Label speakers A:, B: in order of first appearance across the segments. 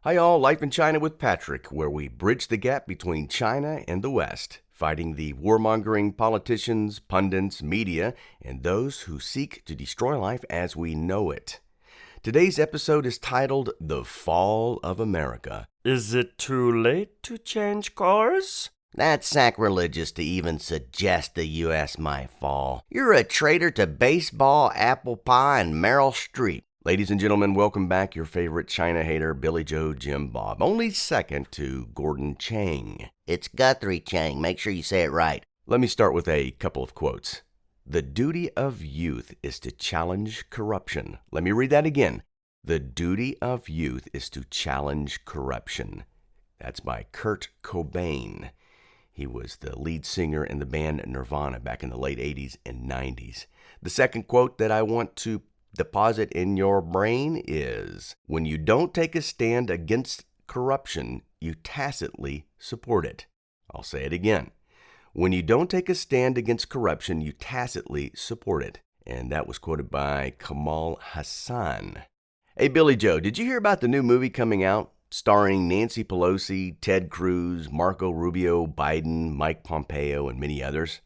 A: Hi all, Life in China with Patrick, where we bridge the gap between China and the West, fighting the warmongering politicians, pundits, media, and those who seek to destroy life as we know it. Today's episode is titled The Fall of America.
B: Is it too late to change course?
C: That's sacrilegious to even suggest the U.S. might fall. You're a traitor to baseball, apple pie, and Meryl Streep.
A: Ladies and gentlemen, welcome back your favorite China hater, Billy Joe Jim Bob, only second to Gordon Chang.
C: It's Guthrie Chang. Make sure you say it right.
A: Let me start with a couple of quotes. The duty of youth is to challenge corruption. Let me read that again. The duty of youth is to challenge corruption. That's by Kurt Cobain. He was the lead singer in the band Nirvana back in the late 80s and 90s. The second quote that I want to deposit in your brain is, when you don't take a stand against corruption, you tacitly support it. I'll say it again. When you don't take a stand against corruption, you tacitly support it. And that was quoted by Kamal Hassan. Hey, Billy Joe, did you hear about the new movie coming out starring Nancy Pelosi, Ted Cruz, Marco Rubio, Biden, Mike Pompeo, and many others?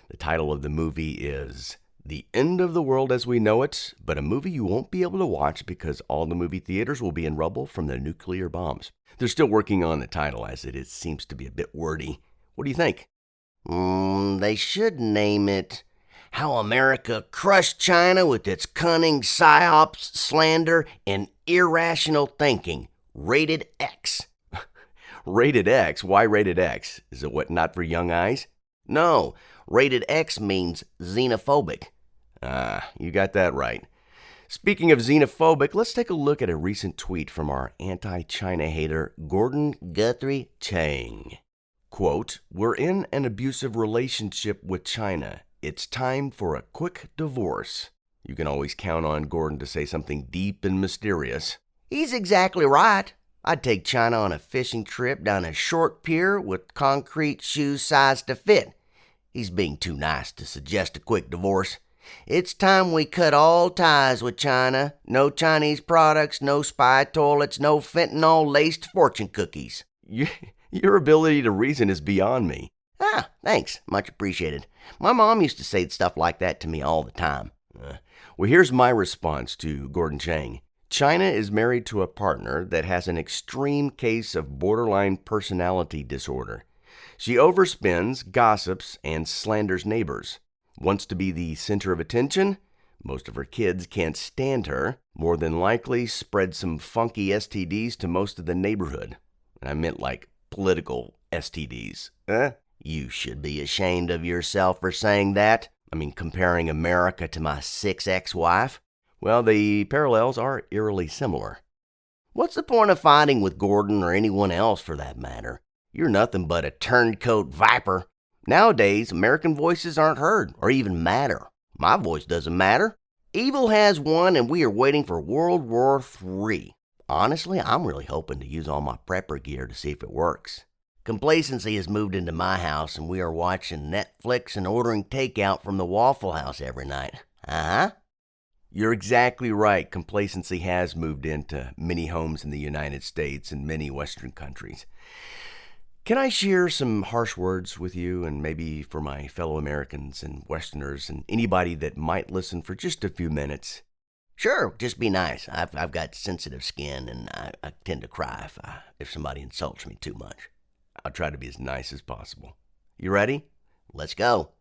A: The title of the movie is The End of the World as We Know It, but a movie you won't be able to watch because all the movie theaters will be in rubble from the nuclear bombs. They're still working on the title as it seems to be a bit wordy. What do you think?
C: They should name it How America Crushed China with Its Cunning Psyops, Slander, and Irrational Thinking. Rated X.
A: Rated X? Why rated X? Is it what, not for young eyes?
C: No, rated X means xenophobic.
A: You got that right. Speaking of xenophobic, let's take a look at a recent tweet from our anti-China hater, Gordon
C: Guthrie Chang.
A: Quote, "We're in an abusive relationship with China. It's time for a quick divorce." You can always count on Gordon to say something deep and mysterious.
C: He's exactly right. I'd take China on a fishing trip down a short pier with concrete shoes sized to fit. He's being too nice to suggest a quick divorce. It's time we cut all ties with China. No Chinese products, no spy toilets, no fentanyl-laced fortune cookies.
A: Your ability to reason is beyond me.
C: Thanks. Much appreciated. My mom used to say stuff like that to me all the time.
A: Well, here's my response to Gordon Chang. China is married to a partner that has an extreme case of borderline personality disorder. She overspends, gossips, and slanders neighbors. Wants to be the center of attention. Most of her kids can't stand her. More than likely spread some funky STDs to most of the neighborhood. And I meant like political STDs.
C: You should be ashamed of yourself for saying that. I mean, comparing America to my 6 ex-wife.
A: Well, the parallels are eerily similar.
C: What's the point of fighting with Gordon or anyone else for that matter? You're nothing but a turncoat viper. Nowadays, American voices aren't heard or even matter. My voice doesn't matter. Evil has won and we are waiting for World War III. Honestly, I'm really hoping to use all my prepper gear to see if it works. Complacency has moved into my house and we are watching Netflix and ordering takeout from the Waffle House every night.
A: You're exactly right. Complacency has moved into many homes in the United States and many Western countries. Can I share some harsh words with you and maybe for my fellow Americans and Westerners and anybody that might listen for just a few minutes?
C: Sure, just be nice. I've got sensitive skin and I tend to cry if somebody insults me too much.
A: I'll try to be as nice as possible. You ready?
C: Let's go.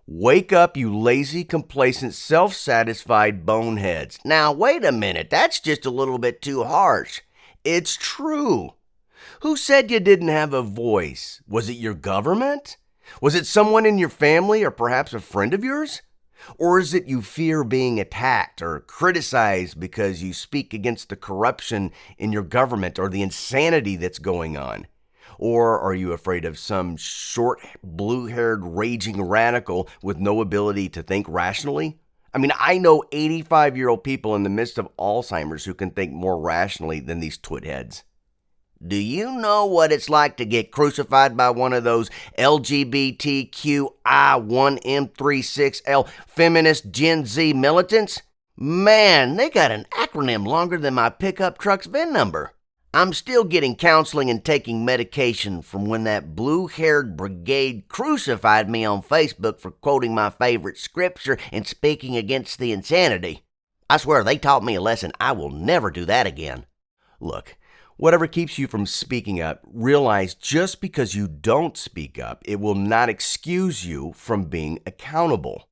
A: Wake up, you lazy, complacent, self-satisfied boneheads.
C: Now, wait a minute. That's just a little bit too harsh.
A: It's true. Who said you didn't have a voice? Was it your government? Was it someone in your family or perhaps a friend of yours? Or is it you fear being attacked or criticized because you speak against the corruption in your government or the insanity that's going on? Or are you afraid of some short, blue-haired, raging radical with no ability to think rationally? I mean, I know 85-year-old people in the midst of Alzheimer's who can think more rationally than these twitheads.
C: Do you know what it's like to get crucified by one of those LGBTQI1M36L feminist Gen Z militants? Man, they got an acronym longer than my pickup truck's VIN number. I'm still getting counseling and taking medication from when that blue-haired brigade crucified me on Facebook for quoting my favorite scripture and speaking against the insanity. I swear they taught me a lesson I will never do that again.
A: Look, whatever keeps you from speaking up, realize just because you don't speak up, it will not excuse you from being accountable.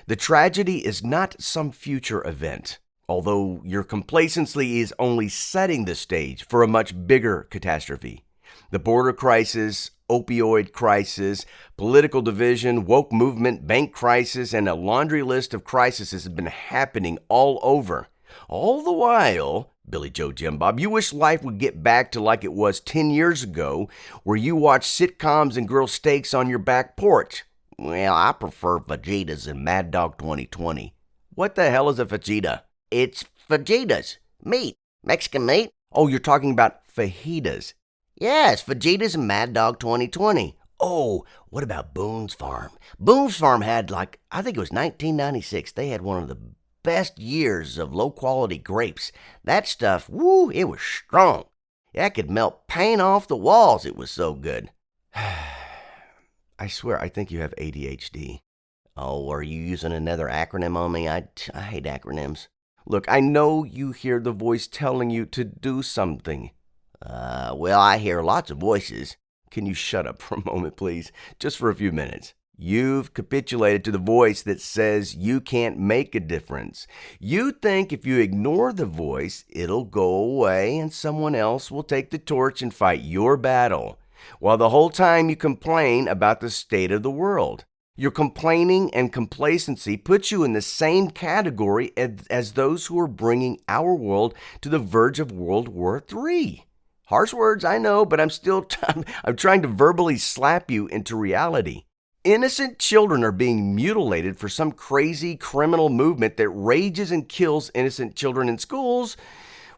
A: The tragedy is not some future event, although your complacency is only setting the stage for a much bigger catastrophe. The border crisis, opioid crisis, political division, woke movement, bank crisis, and a laundry list of crises has been happening all over. All the while, Billy Joe Jim Bob, you wish life would get back to like it was 10 years ago, where you watched sitcoms and grill steaks on your back porch.
C: Well, I prefer fajitas and Mad Dog 2020.
A: What the hell is a fajita?
C: It's fajitas. Meat. Mexican meat.
A: Oh, you're talking about fajitas.
C: Yes, fajitas and Mad Dog 2020. Oh, what about Boone's Farm? Boone's Farm had, I think it was 1996. They had one of the best years of low-quality grapes. That stuff, woo, it was strong. That could melt paint off the walls. It was so good.
A: I swear, I think you have ADHD.
C: Oh, are you using another acronym on me? I hate acronyms.
A: Look, I know you hear the voice telling you to do something.
C: Well, I hear lots of voices.
A: Can you shut up for a moment, please? Just for a few minutes. You've capitulated to the voice that says you can't make a difference. You think if you ignore the voice, it'll go away and someone else will take the torch and fight your battle, while the whole time you complain about the state of the world. Your complaining and complacency puts you in the same category as those who are bringing our world to the verge of World War III. Harsh words, I know, but I'm trying to verbally slap you into reality. Innocent children are being mutilated for some crazy criminal movement that rages and kills innocent children in schools,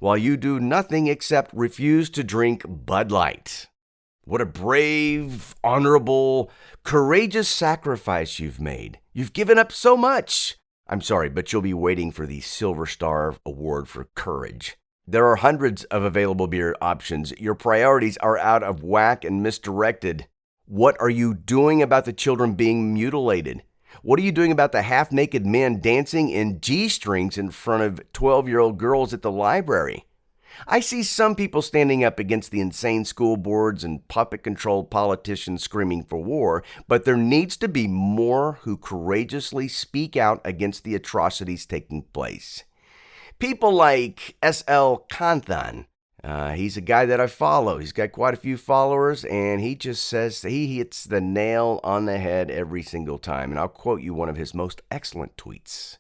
A: while you do nothing except refuse to drink Bud Light. What a brave, honorable, courageous sacrifice you've made. You've given up so much. I'm sorry, but you'll be waiting for the Silver Star Award for courage. There are hundreds of available beer options. Your priorities are out of whack and misdirected. What are you doing about the children being mutilated? What are you doing about the half-naked men dancing in G-strings in front of 12-year-old girls at the library? I see some people standing up against the insane school boards and puppet-controlled politicians screaming for war, but there needs to be more who courageously speak out against the atrocities taking place. People like S.L. Kanthan. He's a guy that I follow. He's got quite a few followers, and he just says he hits the nail on the head every single time. And I'll quote you one of his most excellent tweets.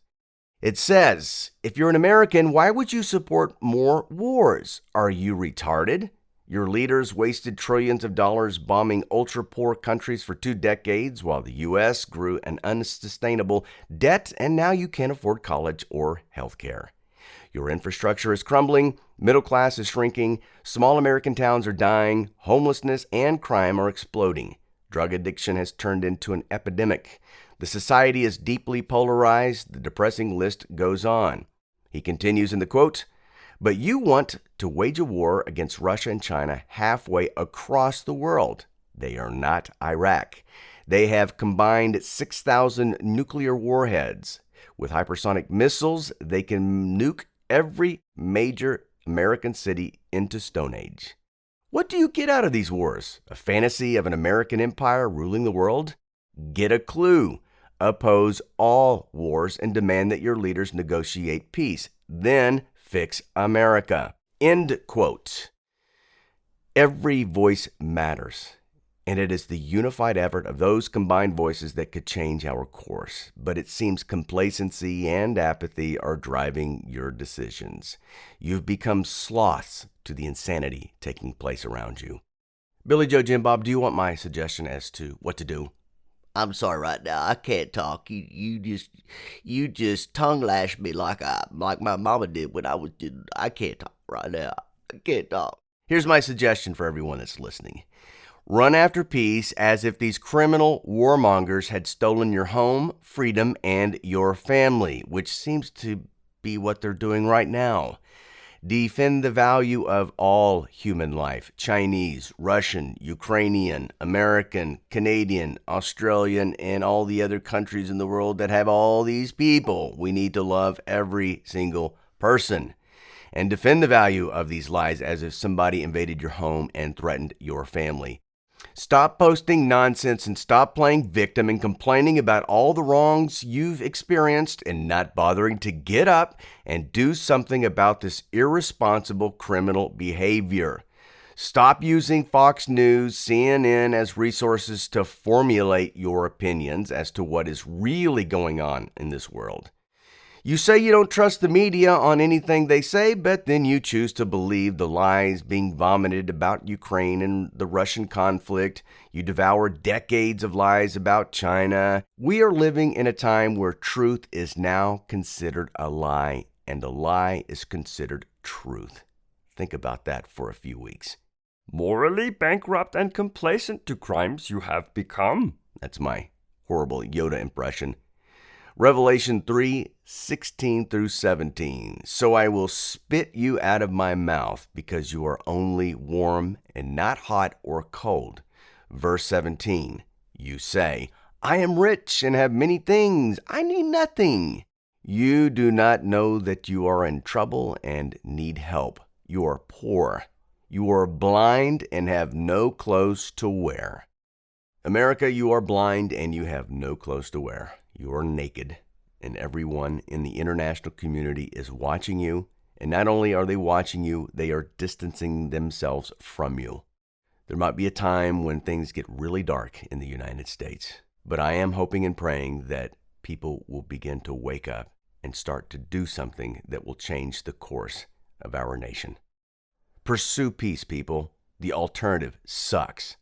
A: It says, "If you're an American, why would you support more wars? Are you retarded? Your leaders wasted trillions of dollars bombing ultra-poor countries for 2 decades while the U.S. grew an unsustainable debt, and now you can't afford college or health care. Your infrastructure is crumbling, middle class is shrinking, small American towns are dying, homelessness and crime are exploding. Drug addiction has turned into an epidemic. The society is deeply polarized. The depressing list goes on." He continues in the quote, "But you want to wage a war against Russia and China halfway across the world. They are not Iraq. They have combined 6,000 nuclear warheads. With hypersonic missiles, they can nuke every major American city into Stone Age. What do you get out of these wars? A fantasy of an American empire ruling the world? Get a clue. Oppose all wars and demand that your leaders negotiate peace. Then fix America." End quote. Every voice matters, and it is the unified effort of those combined voices that could change our course. But it seems complacency and apathy are driving your decisions. You've become sloths to the insanity taking place around you. Billy Joe Jim Bob, do you want my suggestion as to what to do?
C: I'm sorry right now. I can't talk. You just tongue lashed me like my mama did when I was. I can't talk right now. I can't talk.
A: Here's my suggestion for everyone that's listening. Run after peace as if these criminal warmongers had stolen your home, freedom, and your family, which seems to be what they're doing right now. Defend the value of all human life. Chinese, Russian, Ukrainian, American, Canadian, Australian, and all the other countries in the world that have all these people. We need to love every single person. And defend the value of these lies as if somebody invaded your home and threatened your family. Stop posting nonsense and stop playing victim and complaining about all the wrongs you've experienced and not bothering to get up and do something about this irresponsible criminal behavior. Stop using Fox News, CNN as resources to formulate your opinions as to what is really going on in this world. You say you don't trust the media on anything they say, but then you choose to believe the lies being vomited about Ukraine and the Russian conflict. You devour decades of lies about China. We are living in a time where truth is now considered a lie, and a lie is considered truth. Think about that for a few weeks.
B: Morally bankrupt and complacent to crimes you have become.
A: That's my horrible Yoda impression. Revelation 3:16 through 17. So I will spit you out of my mouth because you are only warm and not hot or cold. Verse 17. You say, I am rich and have many things. I need nothing. You do not know that you are in trouble and need help. You are poor. You are blind and have no clothes to wear. America, you are blind and you have no clothes to wear. You are naked, and everyone in the international community is watching you, and not only are they watching you, they are distancing themselves from you. There might be a time when things get really dark in the United States, but I am hoping and praying that people will begin to wake up and start to do something that will change the course of our nation. Pursue peace, people. The alternative sucks.